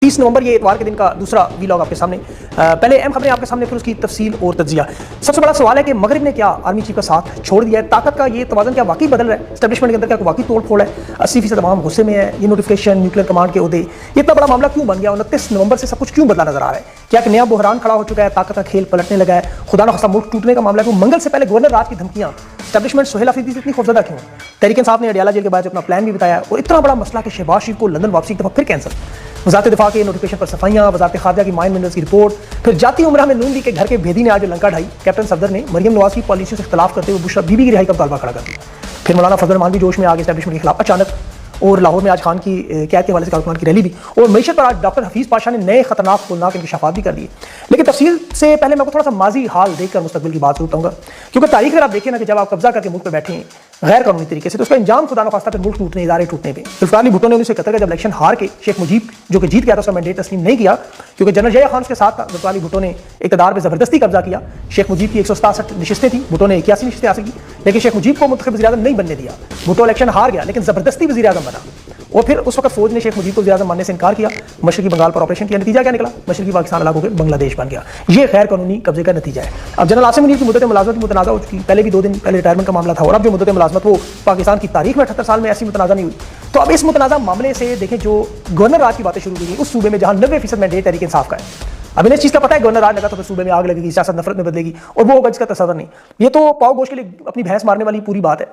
30 नवंबर ये इतवार के दिन का दूसरा वीलॉग आपके सामने। पहले अहम खबरें आपके सामने, फिर उसकी तफसील और तज्जिया। सबसे बड़ा सवाल है कि मगरिब ने क्या आर्मी चीफ का साथ छोड़ दिया है? ताकत का ये तवाज़न क्या वाकई बदल रहा है? एस्टेब्लिशमेंट के अंदर क्या वाकई तोड़ फोड़ है? 80% तमाम गुस्से में है। ये नोटिफिकेशन, न्यूक्लियर कमांड के उहदे, ये इतना बड़ा मामला क्यों बन गया? 29 नवंबर से सब कुछ क्यों बदला नजर आ रहा है? क्या एक नया बुहरान खड़ा हो चुका है? ताकत का खेल पलटने लगा है? खुदा न खास्ता मुल्क टूटने का मामला क्यों? मंगल से पहले गवर्नर राज की धमकियां, एस्टेब्लिशमेंट सुहेल अफरीदी से इतनी खौफजदा क्यों? तहरीक इंसाफ ने अडियाला जेल के बाद अपना प्लान भी बताया, और इतना बड़ा मसला कि शहबाज शरीफ को लंदन वापसी एक दफा फिर कैंसिल। वज़ारत दिफा के नोटिफिकेशन पर सफाइयाँ, वज़ारत खारजा की माइन मिनरल्स की रिपोर्ट, फिर जाती उमराह में नून लीग के घर के भेदी ने आज लंका ढाई। कैप्टन सफदर ने मरियम नवाज की पॉलिसी से इख्तलाफ करते हुए बुशरा बीबी की रिहाई का मुतालबा खड़ा कर दिया। फिर मौलाना फजल रहमान भी जोश में आगे एस्टेब्लिशमेंट के खिलाफ अचानक, और लाहौर में आज खान की कैद के हवाले से कारकुनान की रैली भी, और मईशत पर आज डॉक्टर हफीज़ पाशा ने नए खतरनाक खुलनाक इंकशाफात भी कर दिए। लेकिन तफसील से पहले मैं थोड़ा सा माजी हाल देखकर मुस्तकबिल की बात बताऊंगा, क्योंकि तारीख अगर आप देखें ना कि जब आप कब्जा करके मुल्क पर बैठे हैं गैर कानूनी तरीके से, तो उसका अंजाम खुदा न खास्ता फिर मुल्क टूटने, इदारे टूटने पे। जुल्फ़िकार अली भुट्टो ने 1971 का जब इलेक्शन हार के शेख मुजीब जो कि जीत गया था, उसका मैंडेट तस्लीम नहीं किया, क्योंकि जनरल जया खान के साथ जुल्फ़िकार अली भुट्टो ने इक़्तिदार पर ज़बरदस्ती कब्जा किया। शेख मुजीब की 167 नशिस्तें थी, भुट्टो ने 81 नशिस्तें हासिल की, लेकिन शेख मुजीब को मुंतखब वज़ीर आज़म नहीं बनने दिया। भुट्टो इलेक्शन हार गया, लेकिन ज़बरदस्ती वज़ीर आज़म बना, और फिर उस वक्त फौज ने शेख मुजीब को वज़ीर आज़म मानने से इनकार किया। मशरकी बंगाल पर ऑपरेशन किया, नतीजा क्या निकला? मशरकी पाकिस्तान अलग होकर बांग्लादेश बन गया। ये गैर कानूनी कब्जे का नतीजा है। अब जनरल आसिम मुनीर की मुद्दत मुलाजमत मुतनाज़ा हो चुकी, पहले भी 2 दिन पहले रिटायरमेंट का मामला था, और अब जो मुद्दत मुलाजमत वो पाकिस्तान की तारीख में 78 साल में ऐसी मुतनाज़ा नहीं हुई। तो अब इस मुतनाज़ा मामले से देखें, जो गवर्नर राज की बातें शुरू हुई उस सूबे में जहाँ 90% मैंडेट तहरीक इंसाफ का है। अब इन्हें इस चीज़ का पता है गवर्नर राज लगा तो फिर सूबे में आग लगेगी, सियासत नफरत में बदलेगी, और वो होगा जिसका तसव्वुर नहीं। ये तो पाव गोश के लिए अपनी भैंस मारने वाली पूरी बात है।